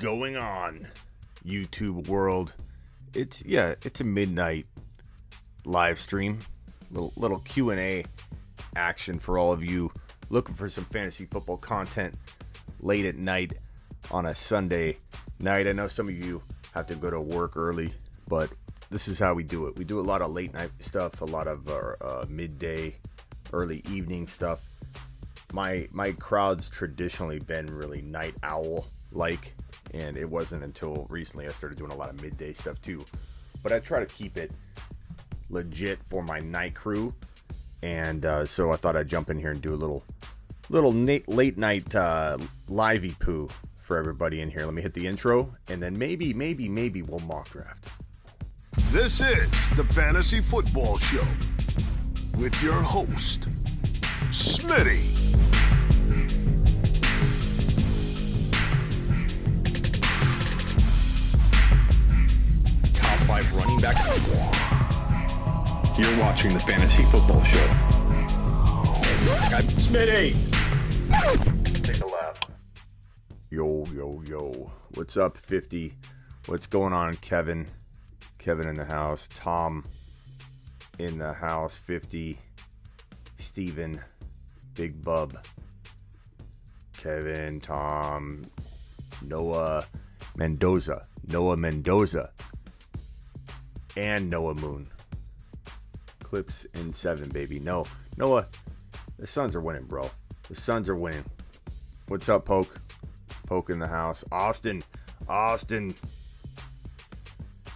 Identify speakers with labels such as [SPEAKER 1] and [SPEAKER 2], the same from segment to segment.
[SPEAKER 1] going on, YouTube world? It's a midnight live stream, little Q&A action for all of you looking for some fantasy football content late at night on a Sunday night. I know some of you have to go to work early, but this is how we do it. We do a lot of late night stuff, a lot of midday, early evening stuff. My crowd's traditionally been really night owl like, and it wasn't until recently I started doing a lot of midday stuff too. But I try to keep it legit for my night crew, and so I thought I'd jump in here and do a little late night livey poo for everybody in here. Let me hit the intro, and then maybe we'll mock draft.
[SPEAKER 2] This is the Fantasy Football Show with your host, Smitty.
[SPEAKER 1] Top 5 running back.
[SPEAKER 3] You're watching the Fantasy Football Show.
[SPEAKER 1] I'm Smitty. Take a lap. Yo. What's up, 50? What's going on, Kevin? Kevin in the house. Tom in the house. 50. Steven. Big Bub. Kevin. Tom. Noah Mendoza. And Noah Moon. Clips in 7, baby. No, Noah, the Suns are winning, bro. The Suns are winning. What's up, Poke? Poke in the house. Austin.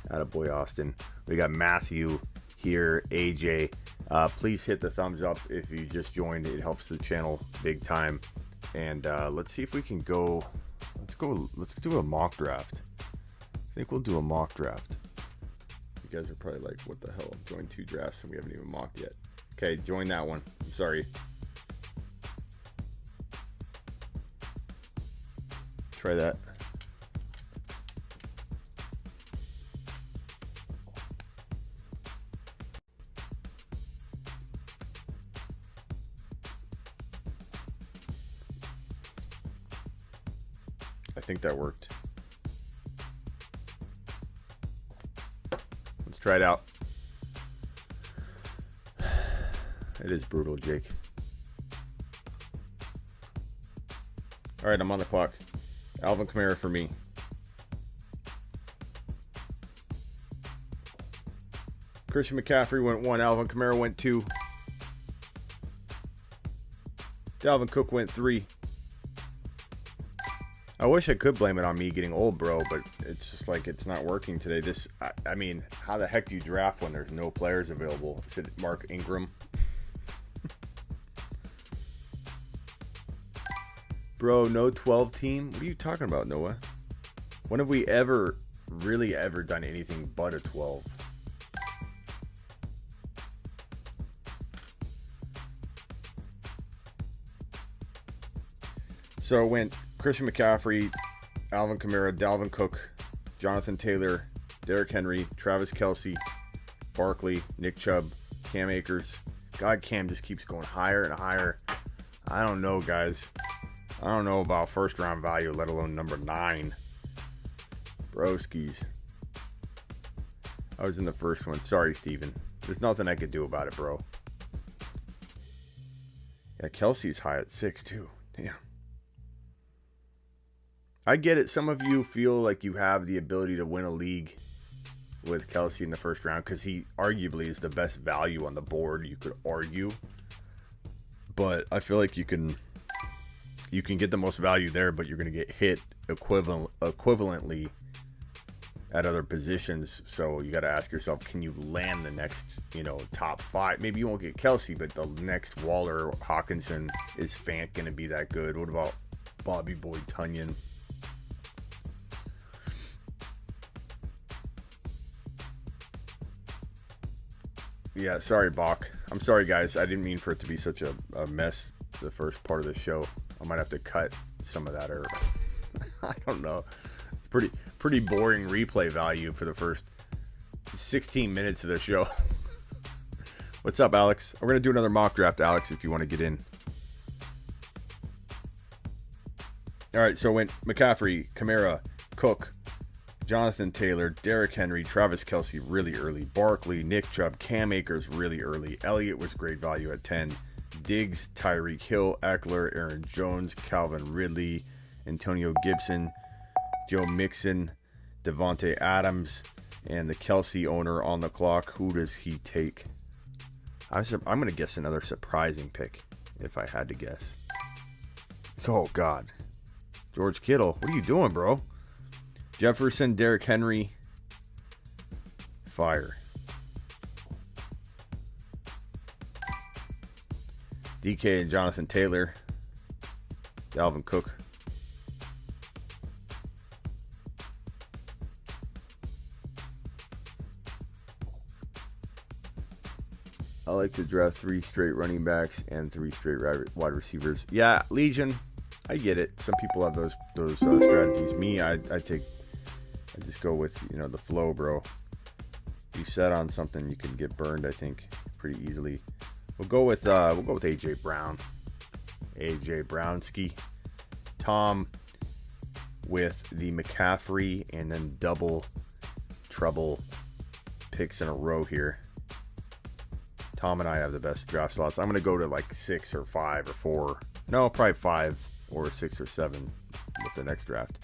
[SPEAKER 1] Attaboy, Austin. We got Matthew here. AJ. Please hit the thumbs up if you just joined. It helps the channel big time. And let's see if we can go. Let's do a mock draft. I think we'll do a mock draft. You guys are probably like, what the hell? I'm joined 2 drafts and we haven't even mocked yet. Okay, join that one. I'm sorry. Try that. I think that worked. Let's try it out. It is brutal, Jake. All right, I'm on the clock. Alvin Kamara for me. Christian McCaffrey went 1. Alvin Kamara went 2. Dalvin Cook went 3. I wish I could blame it on me getting old, bro, but it's just like it's not working today. I mean, how the heck do you draft when there's no players available? Is it Mark Ingram? Bro, no 12 team? What are you talking about, Noah? When have we ever done anything but a 12? So it went Christian McCaffrey, Alvin Kamara, Dalvin Cook, Jonathan Taylor, Derrick Henry, Travis Kelce, Barkley, Nick Chubb, Cam Akers. God, Cam just keeps going higher and higher. I don't know, guys. I don't know about first round value, let alone number 9. Broskies. I was in the first one. Sorry, Steven. There's nothing I could do about it, bro. Yeah, Kelsey's high at 6 too. Damn. I get it. Some of you feel like you have the ability to win a league with Kelce in the first round because he arguably is the best value on the board. You could argue, but I feel like you can get the most value there, but you're going to get hit equivalently at other positions. So you got to ask yourself, can you land the next, top 5? Maybe you won't get Kelce, but the next Waller or Hawkinson, is Fant going to be that good? What about Bobby Boy Tunyon? Yeah, sorry, Bach. I'm sorry, guys. I didn't mean for it to be such a mess the first part of the show. I might have to cut some of that, or I don't know. It's pretty boring replay value for the first 16 minutes of the show. What's up, Alex? We're going to do another mock draft, Alex, if you want to get in. All right, so went McCaffrey, Kamara, Cook, Jonathan Taylor, Derrick Henry, Travis Kelce really early, Barkley, Nick Chubb, Cam Akers really early, Elliott was great value at 10, Diggs, Tyreek Hill, Eckler, Aaron Jones, Calvin Ridley, Antonio Gibson, Joe Mixon, Devontae Adams, and the Kelce owner on the clock. Who does he take? I'm going to guess another surprising pick if I had to guess. Oh, God. George Kittle. What are you doing, bro? Jefferson, Derrick Henry. Fire. DK and Jonathan Taylor. Dalvin Cook. I like to draft 3 straight running backs and 3 straight wide receivers. Yeah, Legion, I get it. Some people have those strategies. Me, I just go with the flow, bro. You set on something, you can get burned. I think pretty easily. We'll go with AJ Brown. AJ Brownski. Tom with the McCaffrey and then double trouble picks in a row here. Tom and I have the best draft slots. I'm going to go to like 6 or 5 or 4. No, probably 5 or 6 or 7 with the next draft.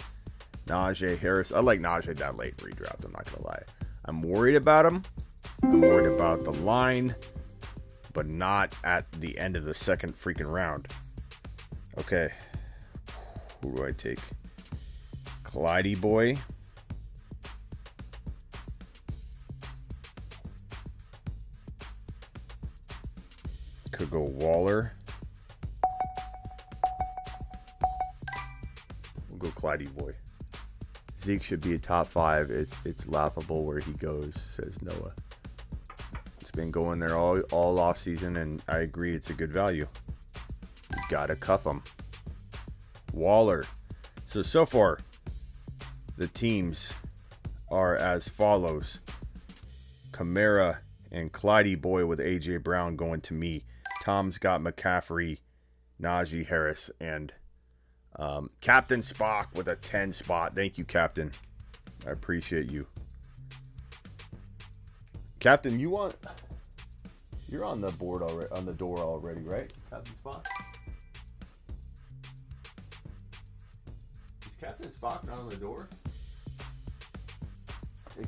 [SPEAKER 1] Najee Harris. I like Najee that late in redraft. I'm not going to lie. I'm worried about him. I'm worried about the line, but not at the end of the second freaking round. Okay. Who do I take? Clyde boy. Could go Waller. We'll go Clyde boy. Zeke should be a top 5. It's laughable where he goes, says Noah. It's been going there all off season, and I agree it's a good value. You gotta cuff him. Waller. So far, the teams are as follows: Kamara and Clyde boy with AJ Brown going to me. Tom's got McCaffrey, Najee Harris, and Captain Spock with a 10 spot. Thank you, Captain. I appreciate you. Captain, you're on the board already, on the door already, right? Captain Spock? Is Captain Spock not on the door?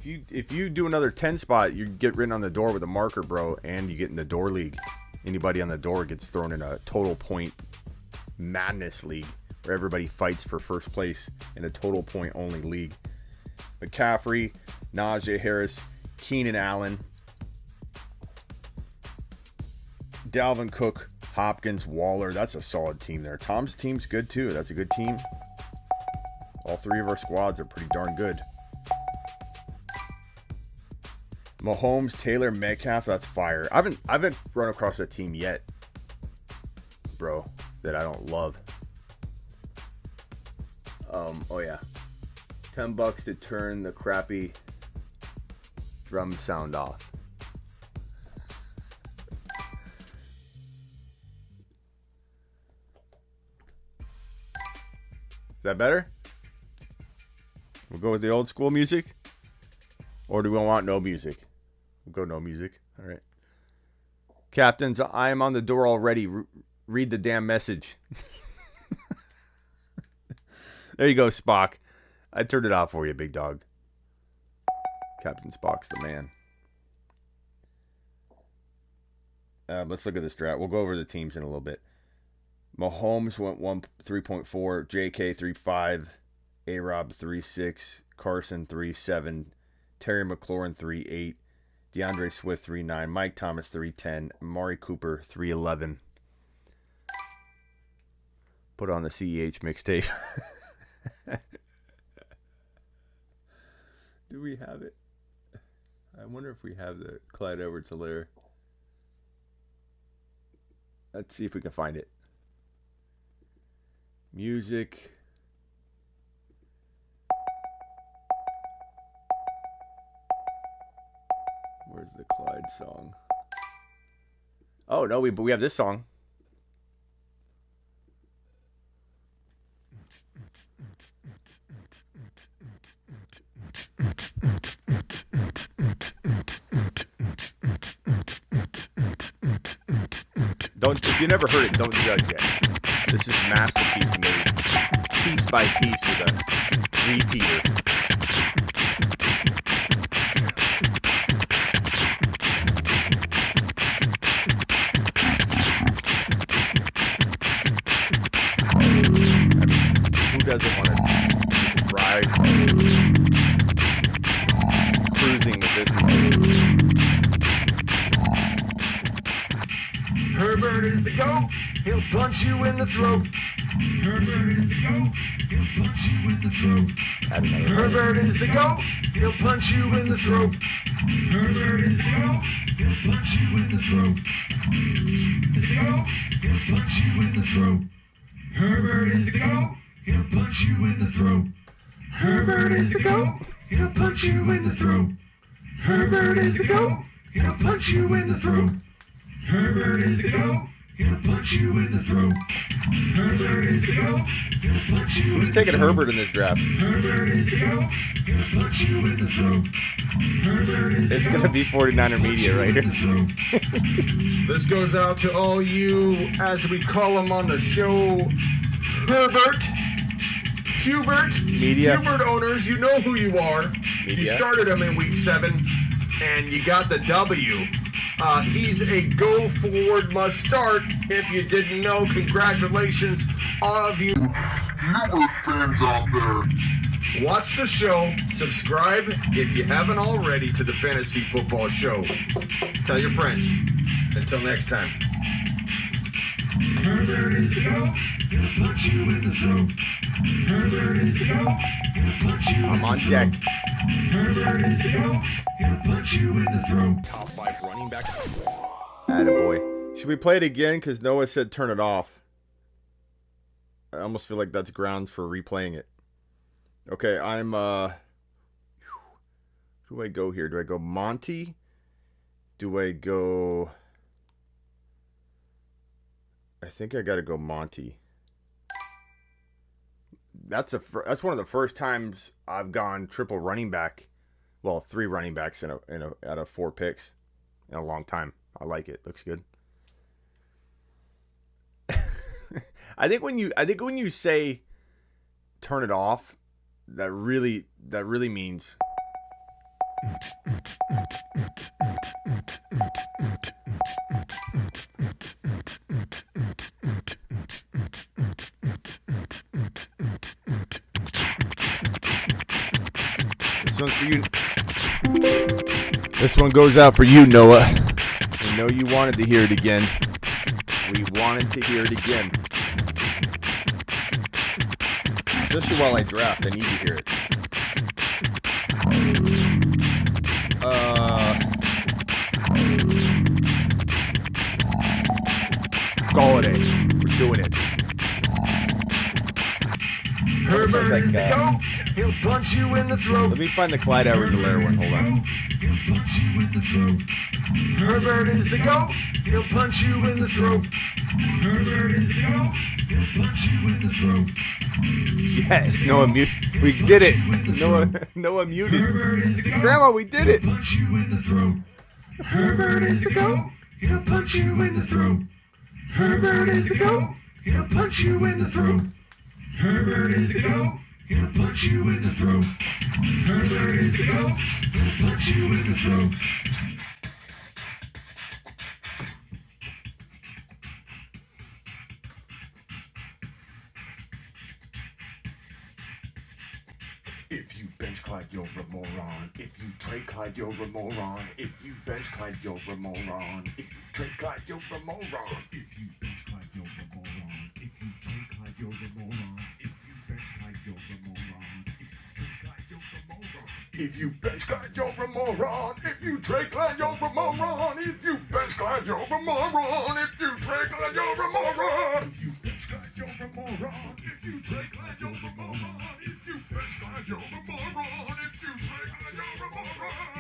[SPEAKER 1] If you do another 10 spot, you get written on the door with a marker, bro, and you get in the door league. Anybody on the door gets thrown in a total point madness league where everybody fights for first place in a total point only league. McCaffrey, Najee Harris, Keenan Allen, Dalvin Cook, Hopkins, Waller. That's a solid team there. Tom's team's good too. That's a good team. All 3 of our squads are pretty darn good. Mahomes, Taylor, Metcalf, that's fire. I haven't run across a team yet, bro, that I don't love. Oh yeah. $10 to turn the crappy drum sound off. Is that better? We'll go with the old school music? Or do we want no music? We'll go no music. All right. Captains, I am on the door already. Read the damn message. There you go, Spock. I turned it off for you, big dog. Captain Spock's the man. Let's look at this draft. We'll go over the teams in a little bit. Mahomes went 3.4, JK 3.5, A-Rob 3.6, Carson 3.7, Terry McLaurin 3.8, DeAndre Swift 3.9, Mike Thomas 3.10, Amari Cooper 3.11. Put on the CEH mixtape. Do we have it? I wonder if we have the Clyde Edwards-Helaire. Let's see if we can find it. Music. Where's the Clyde song? Oh, no, we have this song. If you never heard it, don't judge yet. This is masterpiece made piece by piece with a repeater. Who doesn't want to ride cruising with this music?
[SPEAKER 4] Herbert is the GOAT. He'll punch you in the throat. Herbert is the GOAT. He'll punch you in the throat. Herbert is the GOAT. He'll punch you in the throat. Herbert is the GOAT. He'll punch you in the throat. Is the GOAT. He'll punch you in the throat. Herbert is the GOAT. He'll punch you in the throat. Herbert is the GOAT. He'll punch you in the throat. Herbert is the GOAT. He'll punch you in the throat. Herbert is the GOAT. He'll punch you in the throat. Herbert is the GOAT. He'll punch you.
[SPEAKER 1] Who's taking Herbert in this draft?
[SPEAKER 4] Herbert is the GOAT. He'll punch you in the throat. Herbert is
[SPEAKER 1] It's gonna be 49er media right here.
[SPEAKER 4] This goes out to all you, as we call them on the show, Herbert, Hubert,
[SPEAKER 1] Media.
[SPEAKER 4] Hubert owners. You know who you are. You
[SPEAKER 1] Media.
[SPEAKER 4] started him in week 7, and you got the W. He's a go forward must start. If you didn't know, congratulations, all of you Hubert fans out there. Watch the show, subscribe if you haven't already to the Fantasy Football Show. Tell your friends. Until next time. Herbert is the GOAT. He'll punch you in the throat. Herbert is the GOAT. He'll punch you
[SPEAKER 1] I'm on deck.
[SPEAKER 4] Herbert is the GOAT. He'll punch you in the throat.
[SPEAKER 1] Top 5 running back. Attaboy. Should we play it again? Because Noah said turn it off. I almost feel like that's grounds for replaying it. Okay, I'm, who do I go here? Do I go Monty? Do I go... I think I got to go Monty. That's one of the first times I've gone triple running back. Well, 3 running backs out of 4 picks in a long time. I like it. Looks good. I think when you say turn it off, that really means this one's for you. This one goes out for you, Noah. I know you wanted to hear it again. We wanted to hear it again. Especially while I draft, I need to hear it. Galladay. We're doing it.
[SPEAKER 4] Herbert is the GOAT. He'll punch you in the throat.
[SPEAKER 1] Let me find the Clyde Edwards-Helaire one. Hold on.
[SPEAKER 4] He'll punch you in the throat. Herbert is the GOAT. He'll punch you in the throat. Herbert is the GOAT. He'll punch you in the throat.
[SPEAKER 1] Yes, Noah muted. We did it. Noah muted.
[SPEAKER 4] Herbert is the GOAT.
[SPEAKER 1] Grandma, we did it.
[SPEAKER 4] He'll punch you in the throat. Herbert is the GOAT. He'll punch you in the throat. Herbert is the GOAT. He'll punch you in the throat. Herbert is the GOAT. He'll punch you in the throat. Herbert is the GOAT. He'll punch you in the throat.
[SPEAKER 5] If you bench Clyde, you're a moron. If you trade Clyde, you're a moron. If you bench Clyde, you're a moron. If you trade Clyde, you're a moron. If you bench Clyde, you're a moron. If you trade Clyde, you're a moron. If you bench Clyde, you're a moron. If you bench Clyde, you're a moron. If you trade Clyde, you're a moron. If you bench Clyde, you're a moron. If you trade Clyde, you're a moron. If you bench Clyde, you're a moron. If you trade Clyde, you're a moron. If you bench Clyde, you're a moron.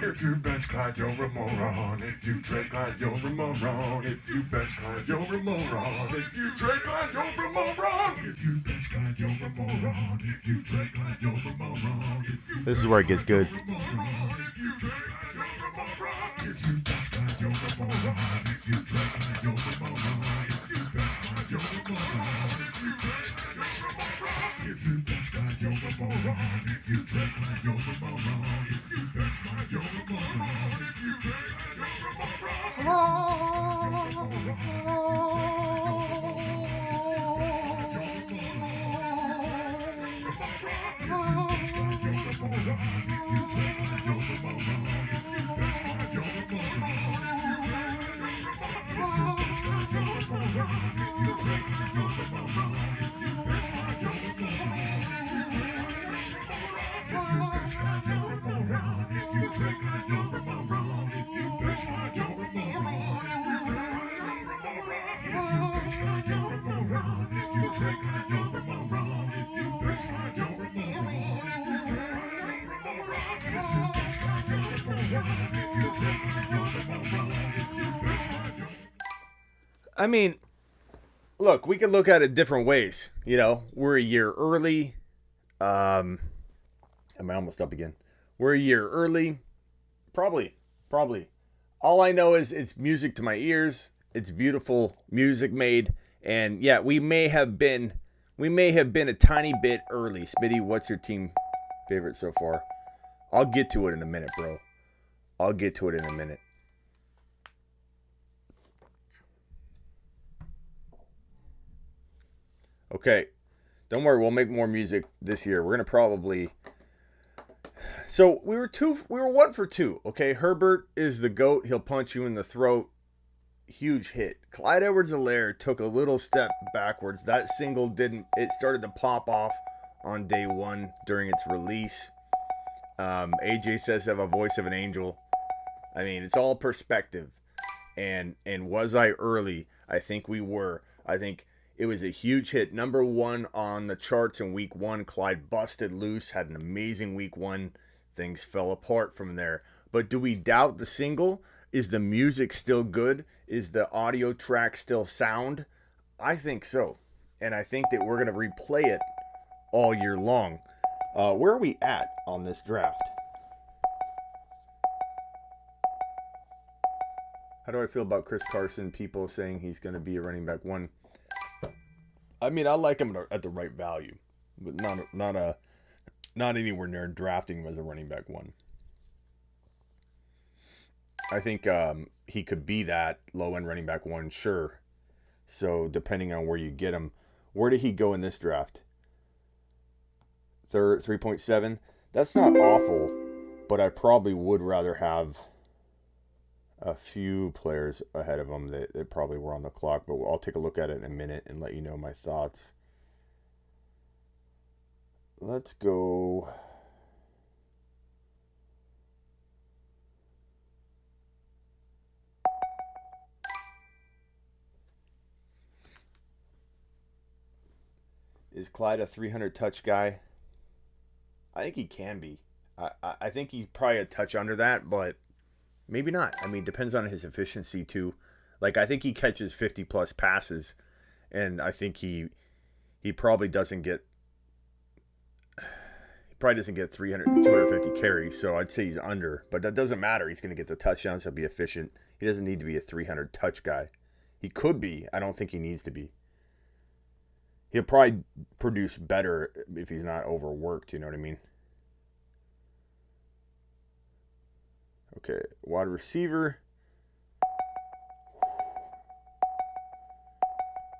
[SPEAKER 5] If you bench Clyde, you're a moron. If you trade Clyde, you're a moron. If you bench Clyde, you're a moron. If you trade Clyde, you're a moron. If you bench Clyde, you're a moron. If you trade Clyde, you're a moron.
[SPEAKER 1] This is where it gets good.
[SPEAKER 5] If you bench Clyde, you're a moron. If you trade Clyde, you're a moron. If you trade Clyde, you're a moron.
[SPEAKER 4] moron. If you tread like you're a moron. If you bench like you're a moron. If you tread like you're a
[SPEAKER 1] I mean, look, we can look at it different ways. You know, we're a year early. Am I almost up again? We're a year early. Probably. All I know is it's music to my ears. It's beautiful music made. And yeah, we may have been a tiny bit early. Smitty, what's your team favorite so far? I'll get to it in a minute, bro. I'll get to it in a minute. Okay, don't worry. We'll make more music this year. We're gonna probably. So we were 1 for 2. Okay, Herbert is the GOAT. He'll punch you in the throat. Huge hit. Clyde Edwards-Helaire took a little step backwards. That single didn't. It started to pop off on day 1 during its release. AJ says I have a voice of an angel. I mean, it's all perspective. And was I early? I think we were. I think it was a huge hit. Number 1 on the charts in week 1. Clyde busted loose, had an amazing week 1. Things fell apart from there. But do we doubt the single? Is the music still good? Is the audio track still sound? I think so. And I think that we're going to replay it all year long. Where are we at on this draft? How do I feel about Chris Carson? People saying he's going to be a running back 1. I mean, I like him at the right value, but not anywhere near drafting him as a running back 1. I think he could be that low-end running back 1, sure. So depending on where you get him, where did he go in this draft? 3.7. That's not awful, but I probably would rather have a few players ahead of him that probably were on the clock, but I'll take a look at it in a minute and let you know my thoughts. Let's go. Is Clyde a 300 touch guy? I think he can be. I think he's probably a touch under that, but maybe not. I mean, it depends on his efficiency too. Like, I think he catches 50 plus passes, and I think he probably doesn't get 300, 250 carries. So I'd say he's under, but that doesn't matter. He's going to get the touchdowns. He'll be efficient. He doesn't need to be a 300 touch guy. He could be. I don't think he needs to be. He'll probably produce better if he's not overworked. You know what I mean? Okay, wide receiver.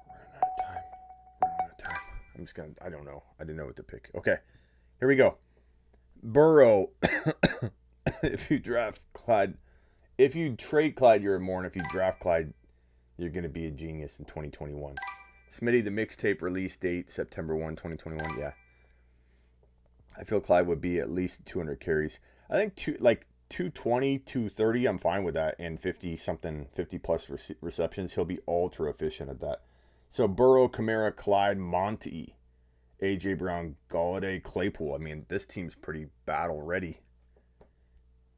[SPEAKER 1] Running out of time. I don't know. I didn't know what to pick. Okay, here we go. Burrow. If you draft Clyde, if you trade Clyde, you're a moron. If you draft Clyde, you're going to be a genius in 2021. Smitty, the mixtape release date, September 1, 2021. Yeah. I feel Clyde would be at least 200 carries. I think 220, 230, I'm fine with that. And 50 plus receptions. He'll be ultra efficient at that. So Burrow, Kamara, Clyde, Monty, A.J. Brown, Galladay, Claypool. I mean, this team's pretty battle ready.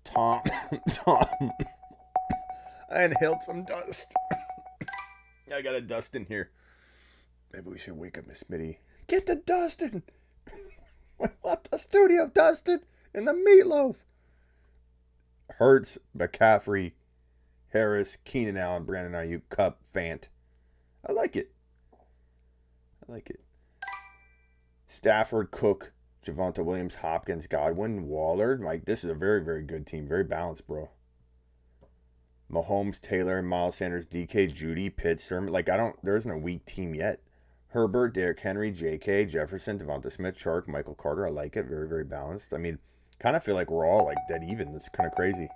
[SPEAKER 1] Tom. I inhaled some dust. I got a dust in here. Maybe we should wake up Miss Smitty. Get the dusting. We want the studio dusted and the meatloaf. Hurts, McCaffrey, Harris, Keenan Allen, Brandon Ayuk, Cup, Fant. I like it. Stafford, Cook, Javonte Williams, Hopkins, Godwin, Waller. Like, this is a very, very good team. Very balanced, bro. Mahomes, Taylor, Miles Sanders, DK, Judy, Pitts, Sermon. Like, there isn't a weak team yet. Herbert, Derrick Henry, JK, Jefferson, Devonta Smith, Chark, Michael Carter. I like it. Very, very balanced. I mean, kind of feel like we're all, like, dead even. That's kind of crazy.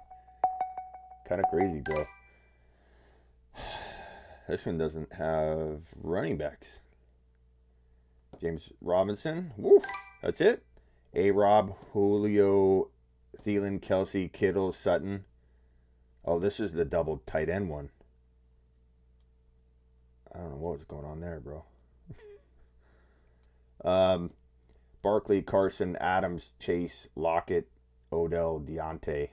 [SPEAKER 1] Kind of crazy, bro. This one doesn't have running backs. James Robinson. Woo. That's it. A-Rob, Julio, Thielen, Kelsey, Kittle, Sutton. Oh, this is the double tight end one. I don't know what was going on there, bro. Barkley, Carson, Adams, Chase, Lockett, Odell, Deontay,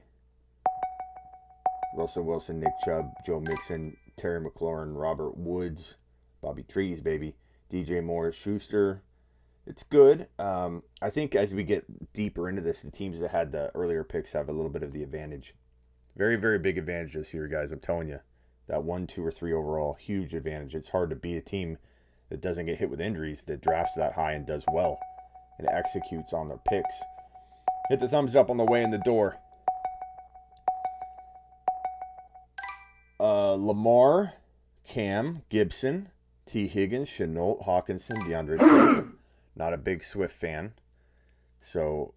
[SPEAKER 1] Russell Wilson, Nick Chubb, Joe Mixon, Terry McLaurin, Robert Woods, Bobby Trees, baby, DJ Moore, Schuster. It's good. I think as we get deeper into this, the teams that had the earlier picks have a little bit of the advantage. Very, very big advantage this year, guys. I'm telling you. That 1, 2, or 3 overall, huge advantage. It's hard to beat a team that doesn't get hit with injuries, that drafts that high and does well, and executes on their picks. Hit the thumbs up on the way in the door. Lamar, Cam, Gibson, T. Higgins, Shenault, Hawkinson, DeAndre Swift. Not a big Swift fan. So,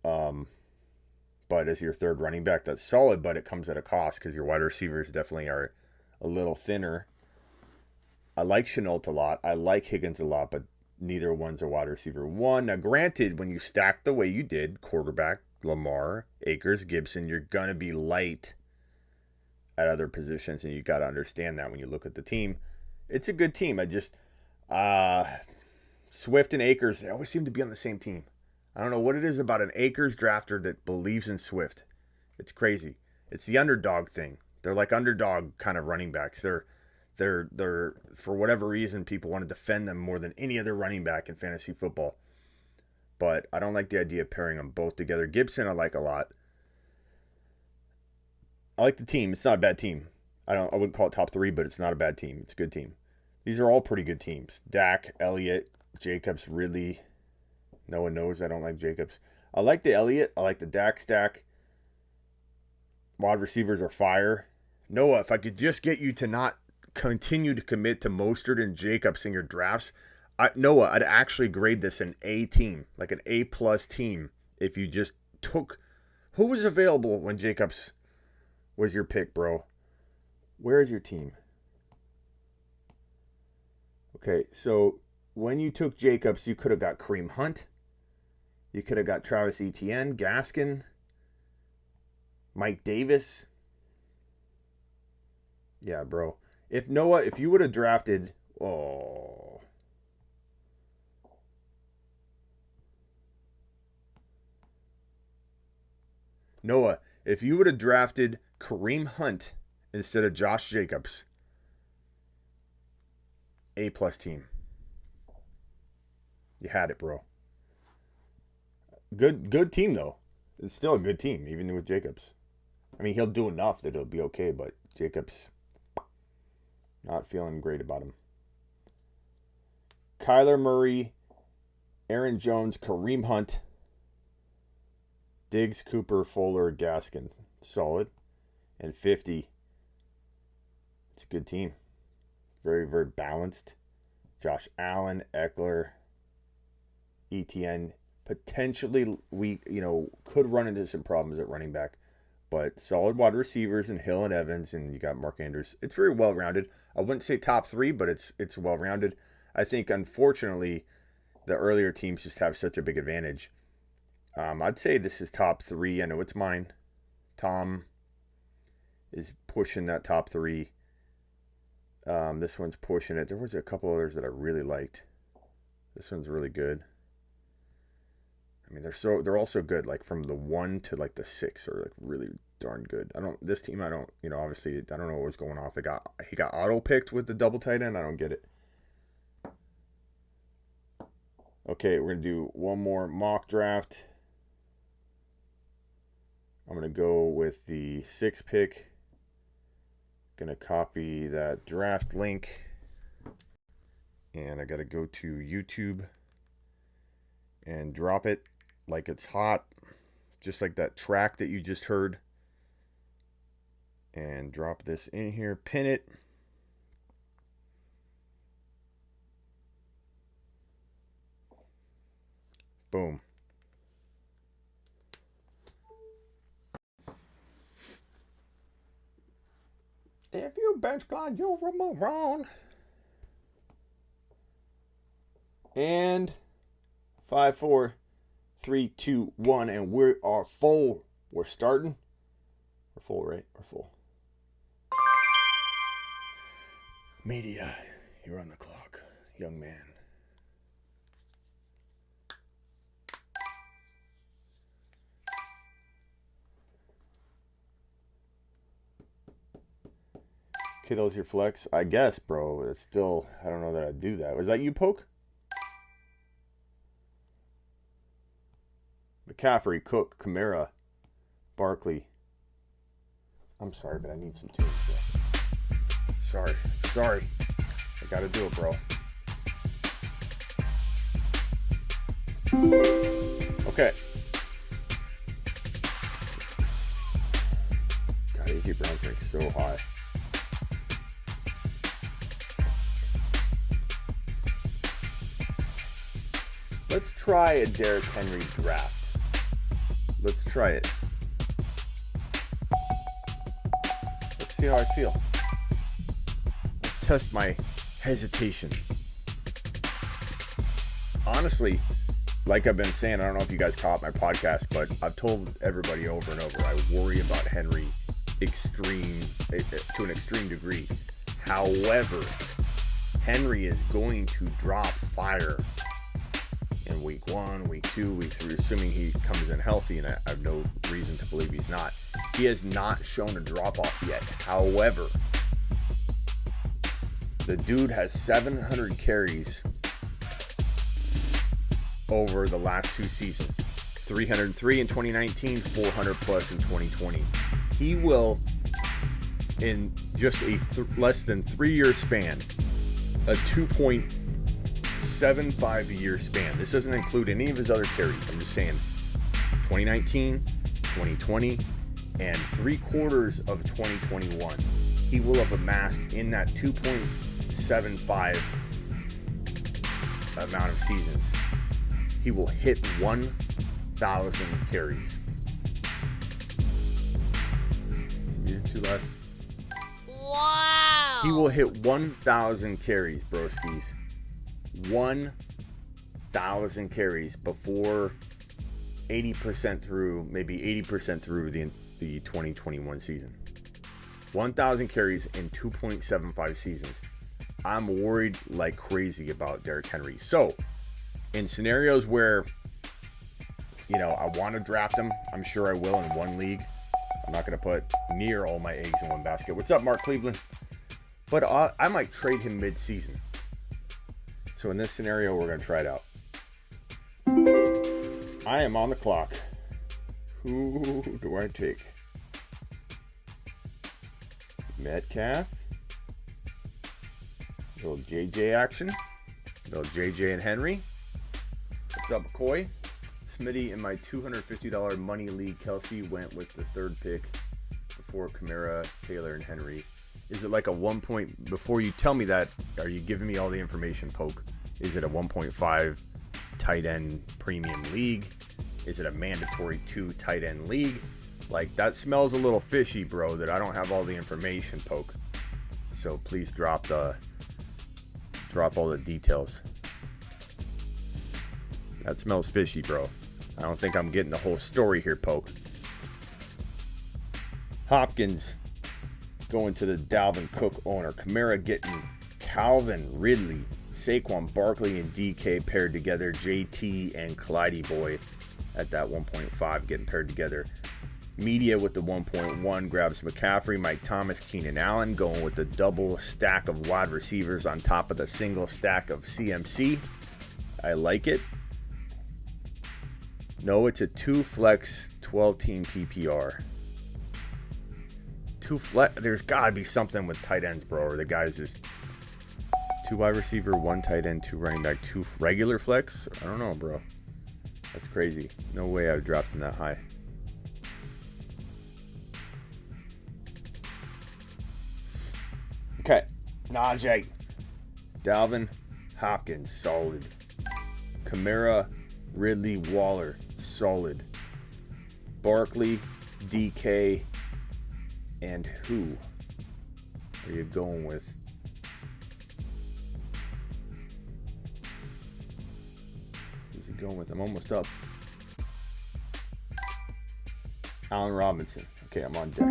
[SPEAKER 1] but as your third running back, that's solid, but it comes at a cost because your wide receivers definitely are a little thinner. I like Shenault a lot. I like Higgins a lot, but neither one's a wide receiver one. Now, granted, when you stack the way you did, quarterback, Lamar, Akers, Gibson, you're going to be light at other positions, and you got to understand that when you look at the team. It's a good team. I just, Swift and Akers, they always seem to be on the same team. I don't know what it is about an Akers drafter that believes in Swift. It's crazy. It's the underdog thing. They're like underdog kind of running backs. They're for whatever reason, people want to defend them more than any other running back in fantasy football. But I don't like the idea of pairing them both together. Gibson I like a lot. I like the team. It's not a bad team. I wouldn't call it top 3, but it's not a bad team. It's a good team. These are all pretty good teams. Dak, Elliott, Jacobs, Ridley. No one knows I don't like Jacobs. I like the Elliott. I like the Dak stack. Wide receivers are fire. Noah, if I could just get you to not continue to commit to Mostert and Jacobs in your drafts, Noah, I'd actually grade this an A team, like an A+ team, if you just took who was available when Jacobs was your pick, bro. Where is your team? Okay, so when you took Jacobs, you could have got Kareem Hunt. You could have got Travis Etienne, Gaskin, Mike Davis. Yeah, bro. If you would have drafted, Noah, if you would have drafted Kareem Hunt instead of Josh Jacobs, A+ team. You had it, bro. Good team, though. It's still a good team, even with Jacobs. I mean, he'll do enough that it'll be okay, but Jacobs, not feeling great about him. Kyler Murray, Aaron Jones, Kareem Hunt, Diggs, Cooper, Fuller, Gaskin. Solid. And 50. It's a good team. Very, very balanced. Josh Allen, Eckler, Etienne. Potentially, could run into some problems at running back. But solid wide receivers in Hill and Evans, and you got Mark Andrews. It's very well-rounded. I wouldn't say top 3, but it's well-rounded. I think, unfortunately, the earlier teams just have such a big advantage. I'd say this is top 3. I know it's mine. Tom is pushing that top 3. This one's pushing it. There was a couple others that I really liked. This one's really good. I mean, they're all so good. Like from the 1 to like the 6 are like really darn good. Obviously I don't know what was going off. He got auto picked with the double tight end. I don't get it. Okay, we're gonna do one more mock draft. I'm gonna go with the 6th pick. Gonna copy that draft link, and I gotta go to YouTube and drop it like it's hot, just like that track that you just heard. And drop this in here, pin it. Boom. If you bench Clyde, you're a moron. And 5, 4, 3, 2, 1, and we are full. We're starting. We're full, right? We're full. Media, you're on the clock, young man. Okay, those your flex, I guess, bro. It's still, I don't know that I'd do that. Was that you, Poke? McCaffrey, Cook, Kamara, Barkley. I'm sorry, but I need some tunes, bro. Sorry. I gotta do it, bro. Okay. God, A.J. Brown's like so high. Let's try a Derrick Henry draft. Let's try it. Let's see how I feel. Let's test my hesitation. Honestly, like I've been saying, I don't know if you guys caught my podcast, but I've told everybody over and over, I worry about Henry to an extreme degree. However, Henry is going to drop fire in week 1, week 2, week 3, assuming he comes in healthy, and I have no reason to believe he's not. He has not shown a drop-off yet. However, the dude has 700 carries over the last 2 seasons. 303 in 2019, 400 plus in 2020. He will, in just a less than 3-year span, a 2.75-year span. This doesn't include any of his other carries. I'm just saying 2019, 2020, and 3/4 of 2021. He will have amassed in that 2.75 amount of seasons. He will hit 1,000 carries. You're too loud.
[SPEAKER 6] Wow!
[SPEAKER 1] He will hit 1,000 carries, broskies. 1,000 carries before 80% through, maybe 80% through the 2021 season. 1,000 carries in 2.75 seasons. I'm worried like crazy about Derrick Henry. So, in scenarios where, I want to draft him, I'm sure I will in one league. I'm not going to put near all my eggs in one basket. What's up, Mark Cleveland? But I might trade him mid-season. So in this scenario, we're going to try it out. I am on the clock. Who do I take? Metcalf. Little JJ action. Little JJ and Henry. What's up, McCoy? Smitty, in my $250 money league, Kelsey went with the 3rd pick before Kamara, Taylor, and Henry. Is it like a 1 point, before you tell me that, are you giving me all the information, Poke? Is it a 1.5 tight end premium league? Is it a mandatory 2 tight end league? Like, that smells a little fishy, bro, that I don't have all the information, Poke. So please drop all the details. That smells fishy, bro. I don't think I'm getting the whole story here, Poke. Hopkins going to the Dalvin Cook owner. Kamara getting Calvin Ridley, Saquon Barkley, and DK paired together. JT and Clyde Boy at that 1.5 getting paired together. Media with the 1.1 grabs McCaffrey, Mike Thomas, Keenan Allen, going with the double stack of wide receivers on top of the single stack of CMC. I like it. No, it's a 2 flex 12-team PPR. 2 flex. There's gotta be something with tight ends, bro. Or the guys just 2 wide receiver, 1 tight end, 2 running back, 2 regular flex. I don't know, bro. That's crazy. No way I would dropped him that high. Okay. Najee. Dalvin Hopkins, solid. Kamara, Ridley, Waller, solid. Barkley, DK, and who are you going with? Who's he going with? I'm almost up. Allen Robinson. Okay, I'm on deck.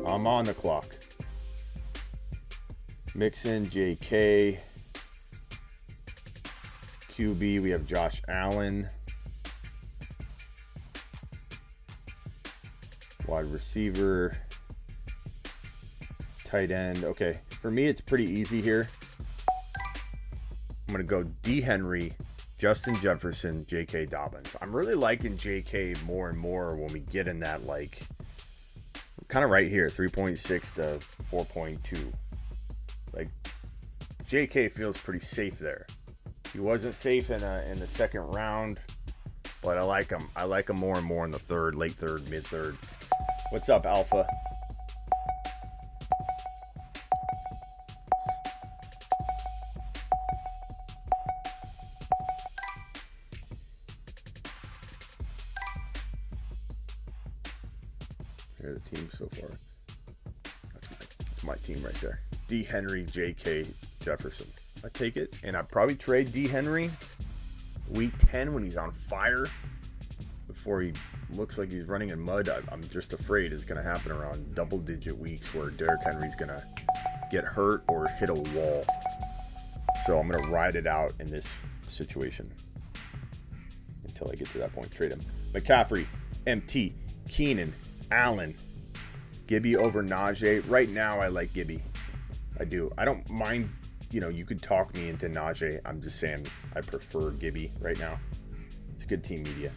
[SPEAKER 1] I'm on the clock. Mixon, JK. QB, we have Josh Allen. Wide receiver. Tight end. Okay, for me, it's pretty easy here. I'm going to go D. Henry, Justin Jefferson, J.K. Dobbins. I'm really liking J.K. more and more when we get in that, like, kind of right here, 3.6 to 4.2. Like, J.K. feels pretty safe there. He wasn't safe in the second round, but I like him. I like him more and more in the third, late third, mid third. What's up, Alpha? Here are the teams so far. That's my team right there. D. Henry, J.K. Jefferson. I take it, and I'd probably trade D. Henry week 10 when he's on fire before he looks like he's running in mud. I'm just afraid it's going to happen around double-digit weeks where Derrick Henry's going to get hurt or hit a wall. So I'm going to ride it out in this situation until I get to that point. Trade him. McCaffrey, MT, Keenan, Allen, Gibby over Najee. Right now, I like Gibby. I do. I don't mind. You know, you could talk me into Najee. I'm just saying I prefer Gibby right now. It's good team media.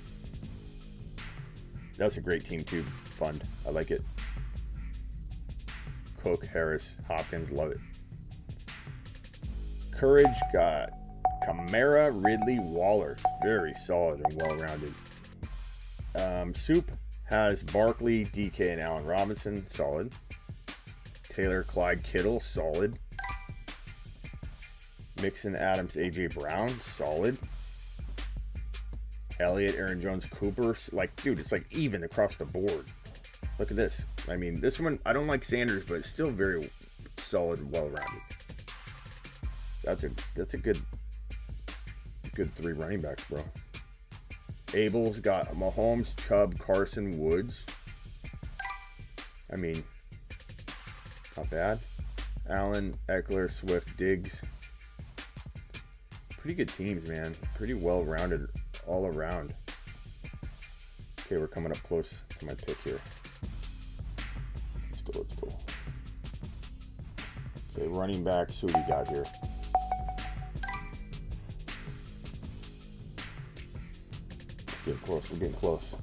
[SPEAKER 1] That's a great team too. Fund. I like it. Cook, Harris, Hopkins, love it. Courage got Kamara, Ridley, Waller. Very solid and well-rounded. Soup has Barkley, DK, and Allen Robinson. Solid. Taylor, Clyde, Kittle. Solid. Mixon, Adams, AJ Brown, solid. Elliott, Aaron Jones, Cooper, like, dude, it's like even across the board. Look at this. I mean, this one, I don't like Sanders, but it's still very solid and well-rounded. That's a good 3 running backs, bro. Abel's got Mahomes, Chubb, Carson, Woods. I mean, not bad. Allen, Eckler, Swift, Diggs. Pretty good teams, man. Pretty well-rounded all around. Okay, we're coming up close to my pick here. Let's go. Okay, running backs, who we got here? We're getting close.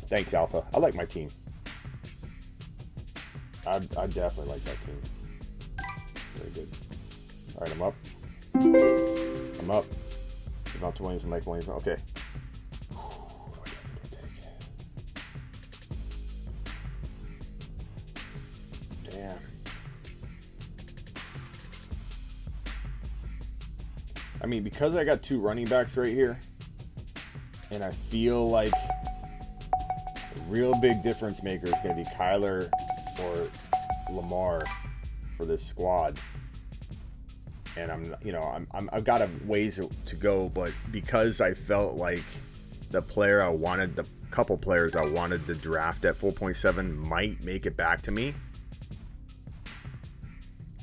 [SPEAKER 1] Thanks, Alpha. I like my team. I definitely like that team. Very good. All right, I'm up. Devonta Williams, Mike Williams. Okay. Damn. I mean, because I got 2 running backs right here, and I feel like the real big difference maker is going to be Kyler or Lamar for this squad. And I've got a ways to go, but because I felt like the couple players I wanted to draft at 4.7 might make it back to me,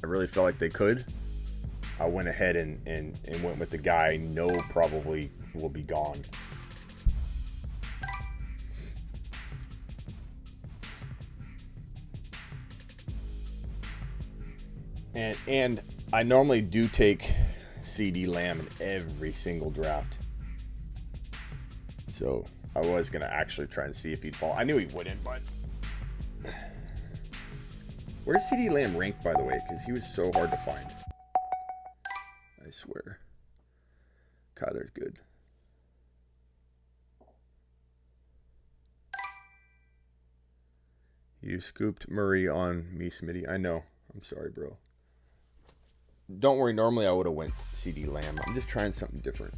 [SPEAKER 1] I really felt like they could. I went ahead and went with the guy I know probably will be gone. And I normally do take CeeDee Lamb in every single draft. So I was going to actually try and see if he'd fall. I knew he wouldn't, but... Where's CeeDee Lamb ranked, by the way? Because he was so hard to find. I swear. Kyler's good. You scooped Murray on me, Smitty. I know. I'm sorry, bro. Don't worry. Normally I would have went CD Lamb. I'm just trying something different.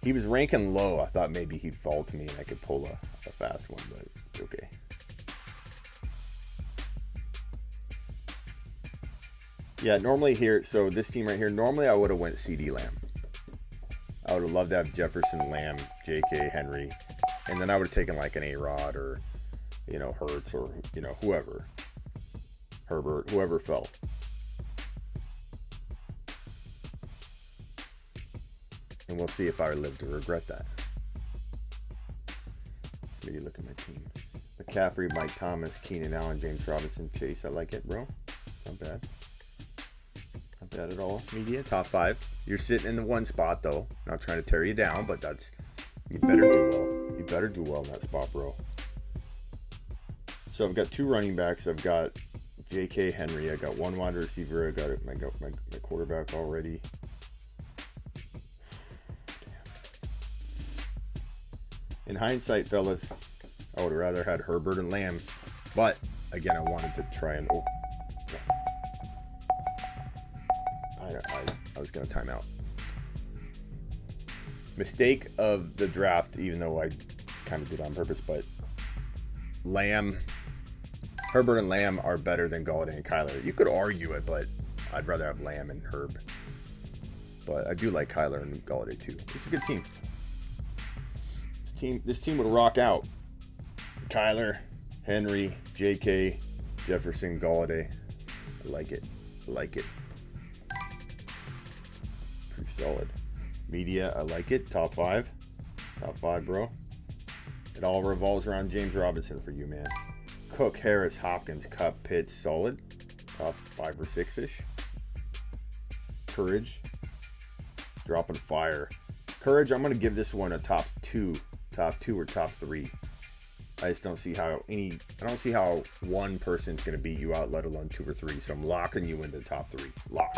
[SPEAKER 1] He was ranking low. I thought maybe he'd fall to me and I could pull a fast one, but it's okay. Yeah, normally here, so this team right here, normally I would have went CD Lamb. I would have loved to have Jefferson, Lamb, JK, Henry, and then I would have taken like an A-Rod or, you know, Hurts or, you know, whoever. Herbert, whoever fell. And we'll see if I live to regret that. Maybe look at my team. McCaffrey, Mike Thomas, Keenan Allen, James Robinson, Chase. I like it, bro. Not bad. Not bad at all. Media, top 5. You're sitting in the 1 spot, though. Not trying to tear you down, but that's... You better do well. You better do well in that spot, bro. So I've got 2 running backs. I've got J.K. Henry. I got 1 wide receiver. I got my quarterback already. In hindsight, fellas, I would have rather had Herbert and Lamb. But, again, I wanted to try and... Oh, I was going to time out. Mistake of the draft, even though I kind of did it on purpose, but Herbert and Lamb are better than Galladay and Kyler. You could argue it, but I'd rather have Lamb and Herb. But I do like Kyler and Galladay too. It's a good team. This team would rock out. Kyler, Henry, JK, Jefferson, Galladay. I like it. I like it. Pretty solid. Media, I like it. Top 5. Top 5, bro. It all revolves around James Robinson for you, man. Cook, Harris, Hopkins, Cup, Pitts, solid. Top 5 or 6-ish. Courage. Dropping fire. Courage, I'm going to give this one a top 2. Top 2 or top 3. I just don't see how I don't see how one person's going to beat you out, let alone 2 or 3. So I'm locking you into top 3. Lock.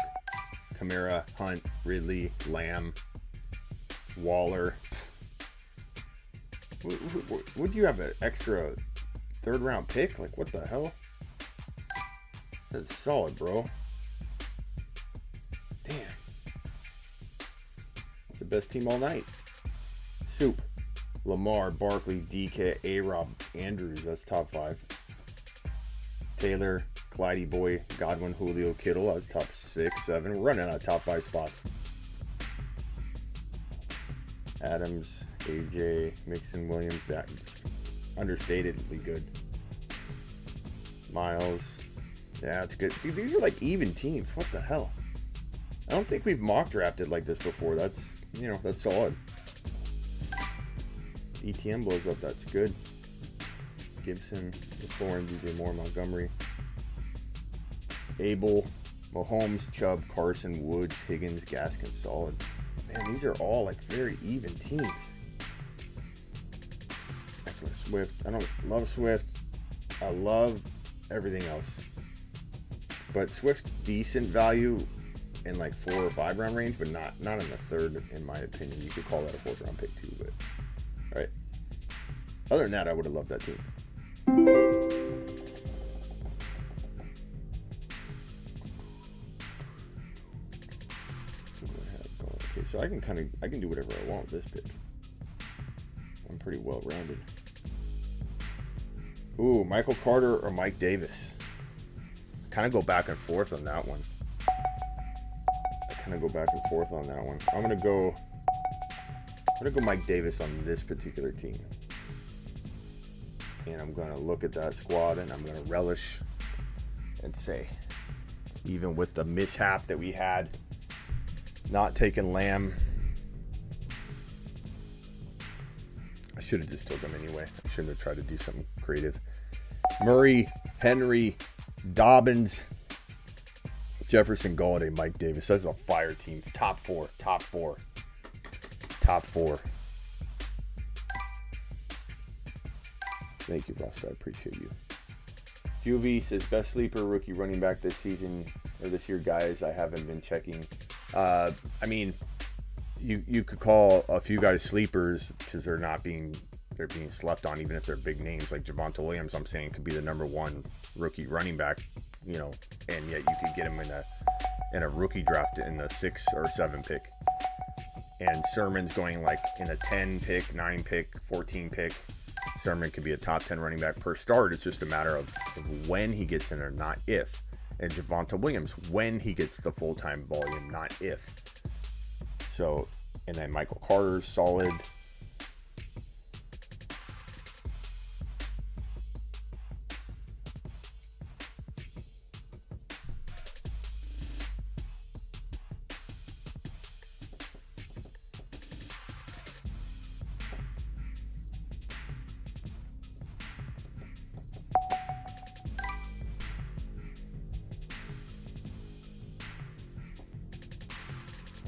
[SPEAKER 1] Kamara, Hunt, Ridley, Lamb, Waller. Would you have an extra 3rd round pick? Like, what the hell? That's solid, bro. Damn. It's the best team all night. Soup. Lamar, Barkley, DK, A-Rob, Andrews. That's top 5. Taylor, Clyde Boy, Godwin, Julio, Kittle. That's top 6, 7. We're running out of top 5 spots. Adams, AJ, Mixon, Williams. That's understatedly good. Miles. Yeah, that's good. Dude, these are like even teams. What the hell? I don't think we've mock drafted like this before. That's, you know, that's solid. ETN blows up. That's good. Gibson, LaFleur, DJ Moore, Montgomery, Abel, Mahomes, Chubb, Carson, Woods, Higgins, Gaskin, solid. Man, these are all like very even teams. Swift. I don't love Swift. I love everything else. But Swift's decent value in like 4 or 5 round range, but not in the 3rd, in my opinion. You could call that a 4th round pick too, but all right. Other than that, I would have loved that team. Okay, so I can do whatever I want with this pick. I'm pretty well rounded. Ooh, Michael Carter or Mike Davis. Kind of go back and forth on that one. I'm gonna go Mike Davis on this particular team. And I'm gonna look at that squad and I'm gonna relish and say, even with the mishap that we had, not taking Lamb, I should have just took him anyway. I shouldn't have tried to do something creative. Murray, Henry, Dobbins, Jefferson, Galladay, Mike Davis. That's a fire team. Top 4. Thank you, Ross. I appreciate you. Juvie says best sleeper rookie running back this season or this year, guys. I haven't been checking. I mean, you could call a few guys sleepers because they're not being they're being slept on, even if they're big names like Javonte Williams. I'm saying could be the number 1 rookie running back, you know, and yet you could get him in a rookie draft in the 6 or 7 pick. And Sermon's going like in a 10 pick, 9 pick, 14 pick. Sermon could be a top 10 running back per start. It's just a matter of when he gets in there, not if. And Javonte Williams, when he gets the full-time volume, not if. So, and then Michael Carter's solid.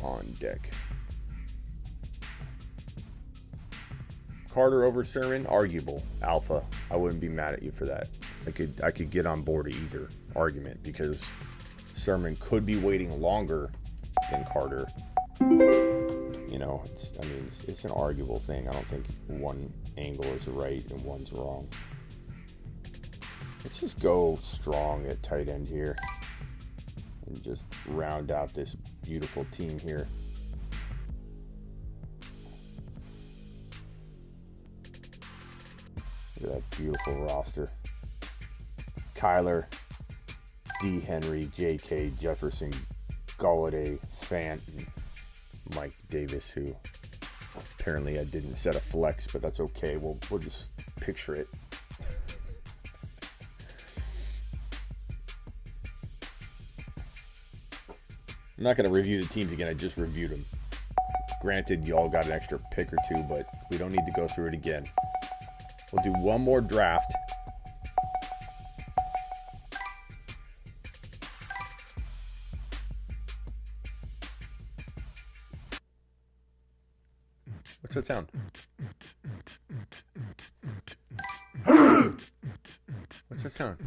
[SPEAKER 1] On deck. Carter over Sermon, arguable. Alpha, I wouldn't be mad at you for that. I could get on board either argument because Sermon could be waiting longer than Carter. You know, it's an arguable thing. I don't think one angle is right and one's wrong. Let's just go strong at tight end here and just round out this beautiful team here. Look at that beautiful roster. Kyler, D. Henry, J.K. Jefferson, Golladay, Fant, and Mike Davis, who apparently I didn't set a flex, but that's okay. We'll just picture it. I'm not going to review the teams again. I just reviewed them. Granted, you all got an extra pick or two, but we don't need to go through it again. We'll do one more draft. What's that sound? What's that sound?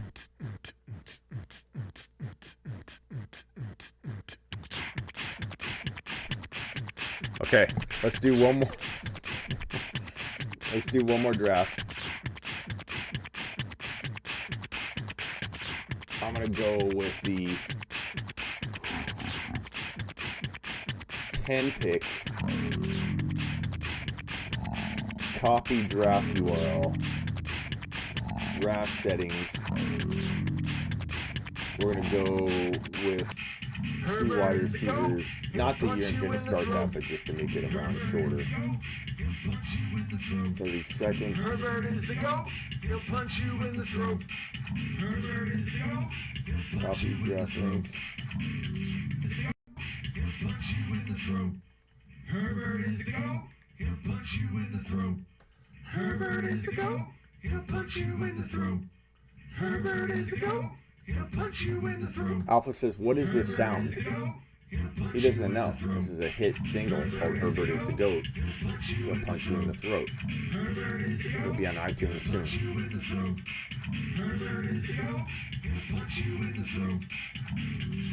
[SPEAKER 1] Okay, let's do one more. Let's do one more draft. I'm gonna go with the 10 pick. Copy draft URL. Draft settings. We're gonna go with 2 wide receivers. Not that you're going to start that, but just to make it a round shorter. 30 seconds.
[SPEAKER 4] Herbert is the GOAT. He'll punch you in the throat. Herbert is the GOAT.
[SPEAKER 1] Copy draft link.
[SPEAKER 4] He'll punch you in the throat. Herbert is the GOAT. He'll punch you in the throat. Herbert is the GOAT. He'll punch you in the throat. Herbert is the GOAT. He'll punch you in the throat.
[SPEAKER 1] Alpha says, what is this sound? He doesn't know. This is a hit single called Herbert is the GOAT. He'll punch you in the throat. It'll be on iTunes soon.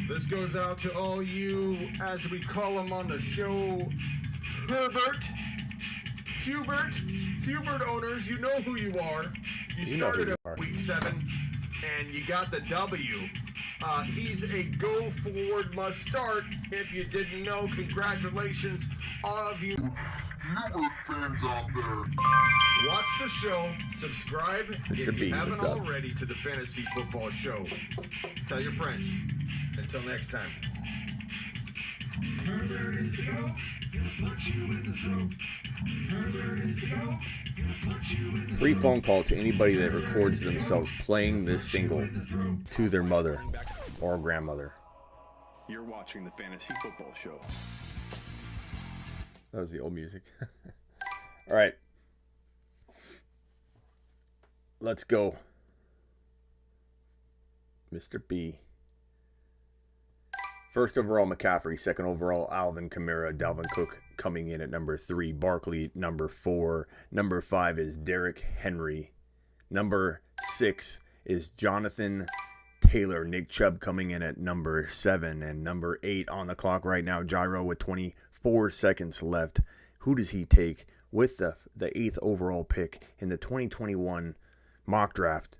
[SPEAKER 4] This goes out to all you, as we call them on the show, Hubert owners. You know who you are. You
[SPEAKER 1] know who
[SPEAKER 4] started
[SPEAKER 1] you
[SPEAKER 4] at
[SPEAKER 1] are.
[SPEAKER 4] week 7 and you got the W. He's a go forward must start. If you didn't know, congratulations, all of you
[SPEAKER 2] Hubert fans out there.
[SPEAKER 4] watch the show, subscribe
[SPEAKER 1] Mr.
[SPEAKER 4] if
[SPEAKER 1] B,
[SPEAKER 4] you haven't
[SPEAKER 1] what's up?
[SPEAKER 4] already to the Fantasy Football Show. Tell your friends. Until next time. Herbert is the GOAT. He'll punch you in the throat. Herbert is the GOAT. He'll punch you in the
[SPEAKER 1] Free phone call to anybody that records themselves playing this single to their mother or grandmother.
[SPEAKER 3] You're watching the Fantasy Football Show.
[SPEAKER 1] That was the old music. All right. Let's go. Mr. B. First overall, McCaffrey. Second overall, Alvin Kamara. Dalvin Cook coming in at number 3. Barkley, number 4. Number 5 is Derrick Henry. Number 6 is Jonathan Taylor. Nick Chubb coming in at number 7. And number 8 on the clock right now, Gyro with 24 seconds left. Who does he take? with the 8th overall pick in the 2021 mock draft,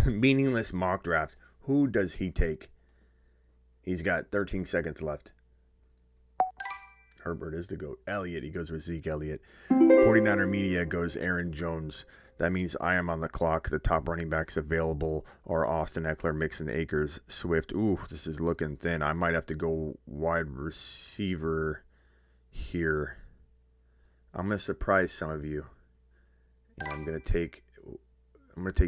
[SPEAKER 1] meaningless mock draft. Who does he take? He's got 13 seconds left. Herbert is the GOAT. Elliott, he goes with Zeke Elliott. 49er Media goes Aaron Jones. That means I am on the clock. The top running backs available are Austin Eckler, Mixon, Akers, Swift. Ooh, this is looking thin. I might have to go wide receiver here. I'm going to surprise some of you. And I'm going to take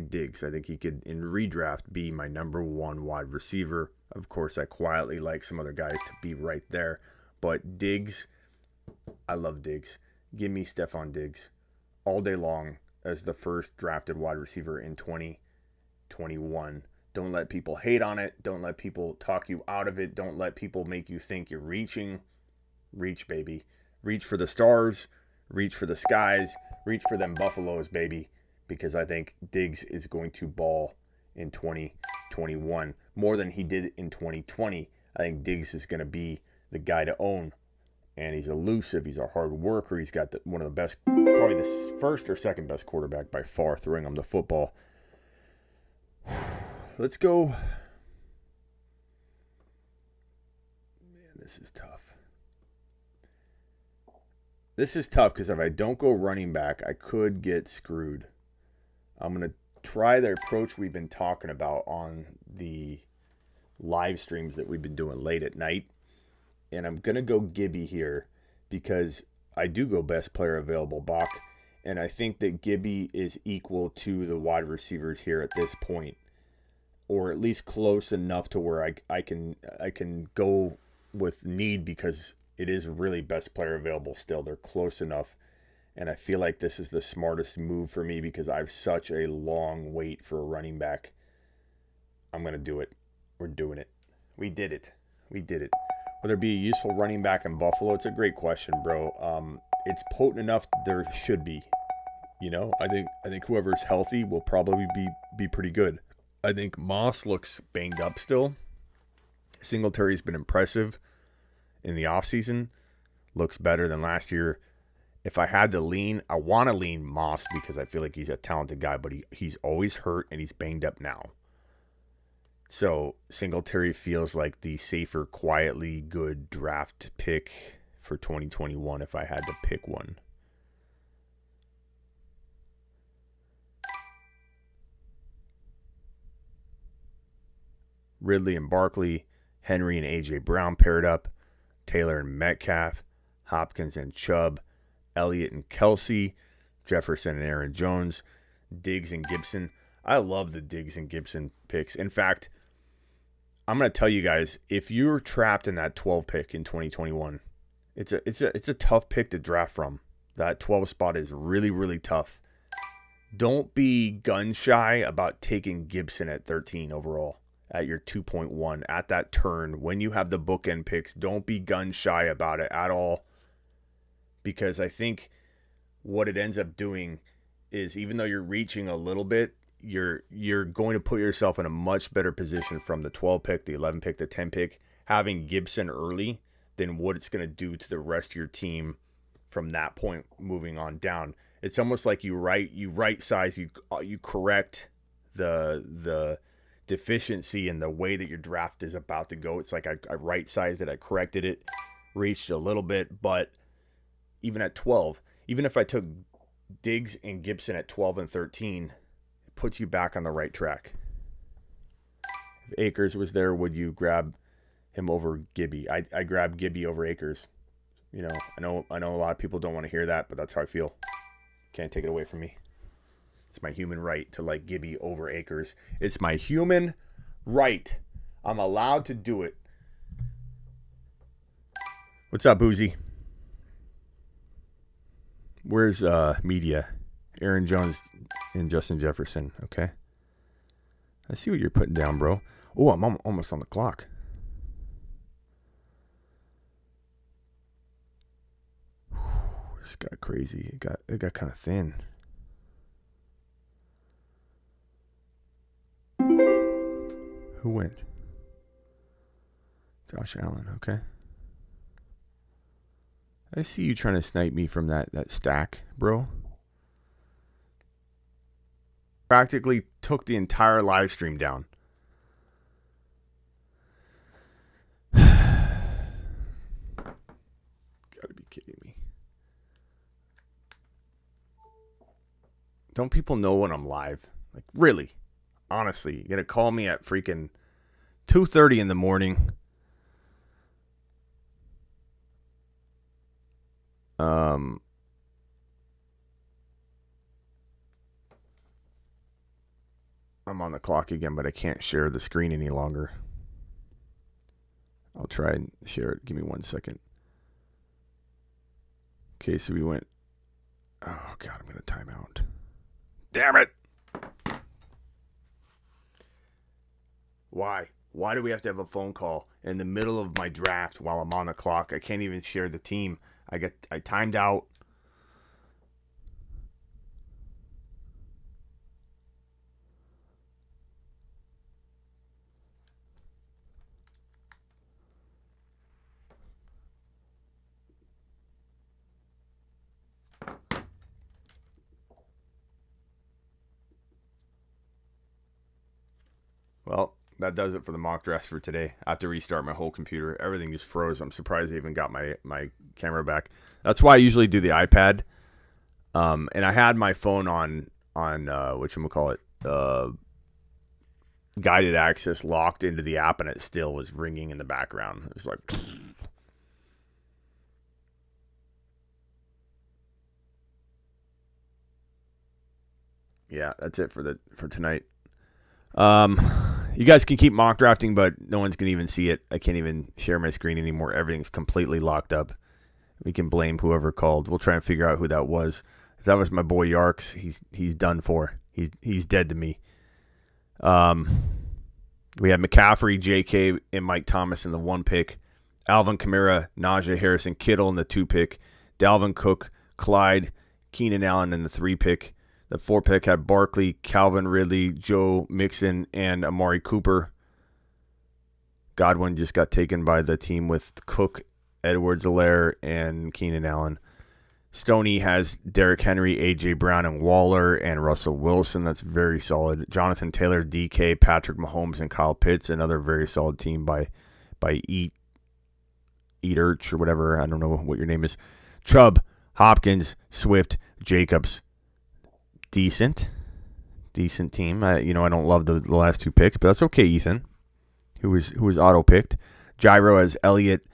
[SPEAKER 1] Diggs. I think he could, in redraft, be my number 1 wide receiver. Of course, I quietly like some other guys to be right there. But Diggs, I love Diggs. Give me Stephon Diggs all day long as the first drafted wide receiver in 2021. Don't let people hate on it. Don't let people talk you out of it. Don't let people make you think you're reaching. Reach, baby. Reach for the stars. Reach for the skies. Reach for them Buffaloes, baby. Because I think Diggs is going to ball in 2021 more than he did in 2020. I think Diggs is going to be the guy to own. And he's elusive. He's a hard worker. He's got one of the best, probably the first or second best quarterback by far throwing him the football. Let's go. Man, this is tough. This is tough because if I don't go running back, I could get screwed. I'm going to try the approach we've been talking about on the live streams that we've been doing late at night. And I'm going to go Gibby here because I do go best player available, Bach. And I think that Gibby is equal to the wide receivers here at this point. Or at least close enough to where I can go with need because it is really best player available still. They're close enough. And I feel like this is the smartest move for me because I have such a long wait for a running back. I'm going to do it. We're doing it. We did it. We did it. Will there be a useful running back in Buffalo? It's a great question, bro. It's potent enough. There should be. You know, I think whoever's healthy will probably be pretty good. I think Moss looks banged up still. Singletary's been impressive in the offseason. Looks better than last year. If I had to lean, I want to lean Moss because I feel like he's a talented guy, but he's always hurt and he's banged up now. So Singletary feels like the safer, quietly good draft pick for 2021 if I had to pick one. Ridley and Barkley, Henry and A.J. Brown paired up, Taylor and Metcalf, Hopkins and Chubb, Elliott and Kelsey, Jefferson and Aaron Jones, Diggs and Gibson. I love the Diggs and Gibson picks. In fact, I'm going to tell you guys, if you're trapped in that 12 pick in 2021, it's a tough pick to draft from. That 12 spot is really, really tough. Don't be gun shy about taking Gibson at 13 overall. At your 2.1 at that turn when you have the bookend picks. Don't be gun shy about it at all, because I think what it ends up doing is even though you're reaching a little bit, you're going to put yourself in a much better position from the 12 pick, the 11 pick, the 10 pick, having Gibson early than what it's going to do to the rest of your team from that point moving on down. It's almost like you right size, you correct the deficiency in the way that your draft is about to go. It's like I right-sized it, I corrected it, reached a little bit, but even at 12, even if I took Diggs and Gibson at 12 and 13, it puts you back on the right track. If Akers was there, would you grab him over Gibby? I grab Gibby over Akers. You know, I know a lot of people don't want to hear that, but that's how I feel. Can't take it away from me. It's my human right to like Gibby over Akers. It's my human right. I'm allowed to do it. What's up, Boozy? Where's media? Aaron Jones and Justin Jefferson. Okay. I see what you're putting down, bro. Oh, I'm almost on the clock. This got crazy. It got kind of thin. Who went? Josh Allen, okay. I see you trying to snipe me from that stack, bro. Practically took the entire live stream down. Gotta be kidding me. Don't people know when I'm live? Like, really? Honestly, you're gonna call me at freaking 2:30 in the morning. I'm on the clock again, but I can't share the screen any longer. I'll try and share it. Give me 1 second. Okay, so we went. Oh, God, I'm going to time out. Damn it! Why? Why do we have to have a phone call in the middle of my draft while I'm on the clock? I can't even share the team. I timed out. Well, that does it for the mock drafts for today. I have to restart my whole computer. Everything just froze. I'm surprised I even got my camera back. That's why I usually do the iPad. And I had my phone on whatchamacallit, guided access locked into the app, and it still was ringing in the background. It was like... Yeah, that's it for tonight. You guys can keep mock drafting, but no one's going to even see it. I can't even share my screen anymore. Everything's completely locked up. We can blame whoever called. We'll try and figure out who that was. If that was my boy Yarks, he's done for. He's dead to me. We have McCaffrey, J.K., and Mike Thomas in the 1 pick. Alvin Kamara, Najee Harris, and Kittle in the 2 pick. Dalvin Cook, Clyde, Keenan Allen in the 3 pick. The 4 pick had Barkley, Calvin Ridley, Joe Mixon, and Amari Cooper. Godwin just got taken by the team with Cook, Edwards-Helaire, and Keenan Allen. Stoney has Derrick Henry, A.J. Brown, and Waller, and Russell Wilson. That's very solid. Jonathan Taylor, DK, Patrick Mahomes, and Kyle Pitts. Another very solid team by Eaterch or whatever. I don't know what your name is. Chubb, Hopkins, Swift, Jacobs. Decent team. I don't love the last 2 picks, but that's okay. Ethan, who was auto picked. Gyro has Elliott,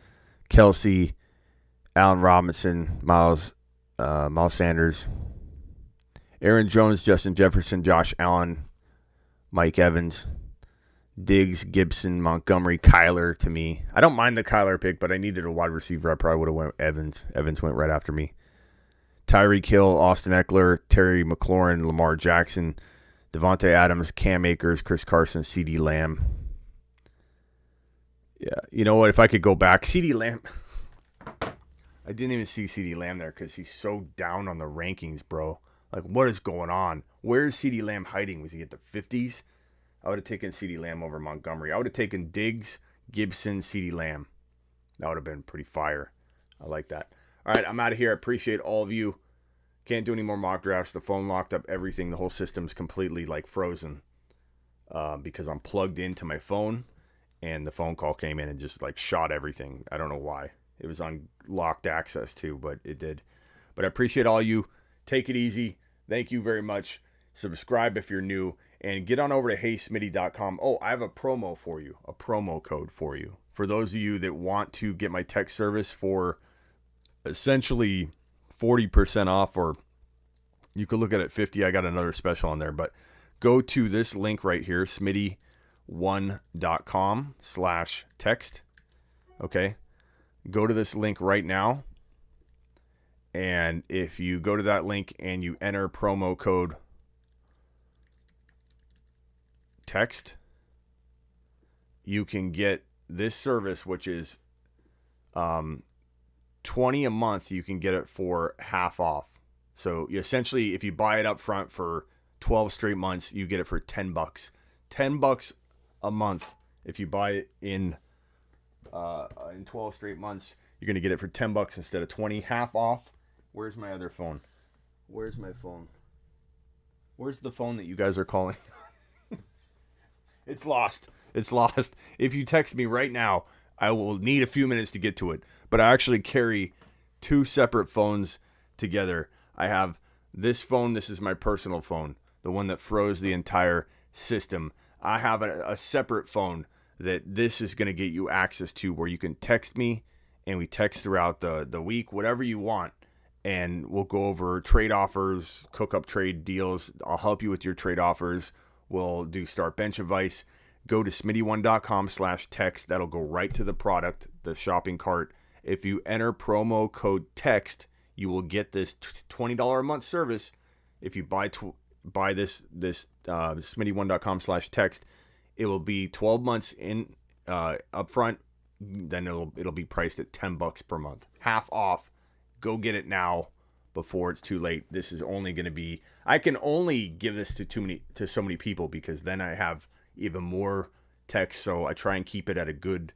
[SPEAKER 1] Kelsey, Allen Robinson, Miles Sanders, Aaron Jones, Justin Jefferson, Josh Allen, Mike Evans, Diggs, Gibson, Montgomery, Kyler. To me, I don't mind the Kyler pick, but I needed a wide receiver. I probably would have went Evans. Evans went right after me. Tyreek Hill, Austin Eckler, Terry McLaurin, Lamar Jackson, Devontae Adams, Cam Akers, Chris Carson, CeeDee Lamb. Yeah, you know what? If I could go back, CeeDee Lamb. I didn't even see CeeDee Lamb there because he's so down on the rankings, bro. Like, what is going on? Where is CeeDee Lamb hiding? Was he at the 50s? I would have taken CeeDee Lamb over Montgomery. I would have taken Diggs, Gibson, CeeDee Lamb. That would have been pretty fire. I like that. All right, I'm out of here. I appreciate all of you. Can't do any more mock drafts. The phone locked up everything. The whole system's completely frozen because I'm plugged into my phone, and the phone call came in and just shot everything. I don't know why. It was on locked access too, but it did. But I appreciate all you. Take it easy. Thank you very much. Subscribe if you're new, and get on over to heysmitty.com. Oh, I have a promo for you, a promo code for you. For those of you that want to get my tech service for essentially 40% off, or you could look at it 50. I got another special on there, but go to this link right here, smitty1.com/text. Okay. Go to this link right now. And if you go to that link and you enter promo code text, you can get this service, which is $20 a month. You can get it for half off. So essentially, if you buy it up front for 12 straight months, you get it for $10. $10 a month. If you buy it in 12 straight months, You're going to get it for $10 instead of 20, half off. Where's my other phone? Where's my phone? Where's the phone that you guys are calling? It's lost. It's lost. If you text me right now, I will need a few minutes to get to it. But I actually carry two separate phones together. I have this phone. This is my personal phone, the one that froze the entire system. I have a separate phone that this is going to get you access to, where you can text me, and we text throughout the week, whatever you want. And we'll go over trade offers, cook up trade deals. I'll help you with your trade offers. We'll do start bench advice. Go to smitty1.com/text. That'll go right to the product, the shopping cart. If you enter promo code TEXT, you will get this $20 a month service. If you buy this smitty1.com/text, it will be 12 months in upfront. Then it'll be priced at $10 per month, half off. Go get it now before it's too late. This is only going to be, I can only give this to so many people, because then I have even more text. So I try and keep it at a good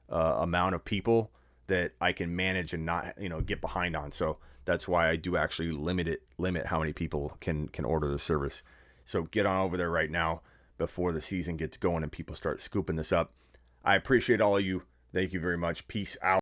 [SPEAKER 1] amount of people that I can manage and not, get behind on. So that's why I do actually limit how many people can order the service. So get on over there right now before the season gets going and people start scooping this up. I appreciate all of you. Thank you very much. Peace out.